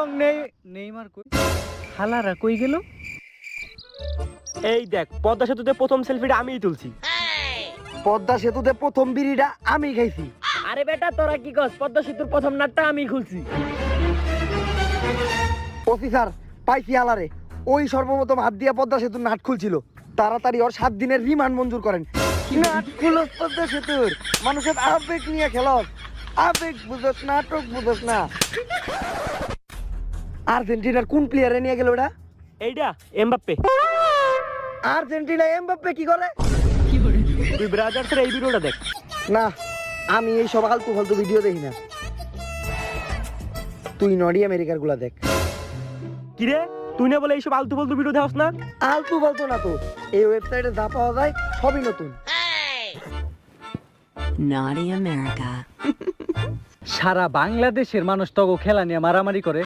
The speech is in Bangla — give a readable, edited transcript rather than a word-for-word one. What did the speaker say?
এবং নেইমার কই? হালারা কই গেল? এই দেখ পদ্মা সেতুতে প্রথম সেলফিটা আমিই তুলছি। পদ্মা সেতুতে প্রথম বিড়িটা আমি খাইছি। আরে বেটা তোরা কি কস, পদ্মা সেতুর প্রথম নাটটা আমি খুলছি। অফিসার পাইছি আলারে, ওই সর্বপ্রথম হাত দিয়া পদ্মা সেতুর নাট খুলছিল। তাড়াতাড়ি ওর 7 দিনের রিমান্ড মঞ্জুর করেন। নাট খুলস পদ্মা সেতুর, মানুষের আবেগ নিয়ে খেলস, আবেগ বুঝস, নাটক বুঝস না। আর্জেন্টিনার কোন প্লেয়ারে নিয়ে গেল ওটা? এইটা এমবাপ্পে। আর্জেন্টিনা এমবাপ্পে কি করে? তুই ব্রাদার্সের এই ভিডিওটা দেখ। না, আমি এই সব আলতু ফালতু ভিডিও দেখি না। তুই নডি আমেরিকার গুলা দেখ। কিরে তুই না বলে এইসব আলতু ফালতু ভিডিও দেখাস না? আলতু ফালতু না তো, এই ওয়েবসাইটে যা পাওয়া যায় সবই নতুন। Naughty America. সারা বাংলাদেশের মানুষ তগো খেলা নিয়ে মারামারি করে।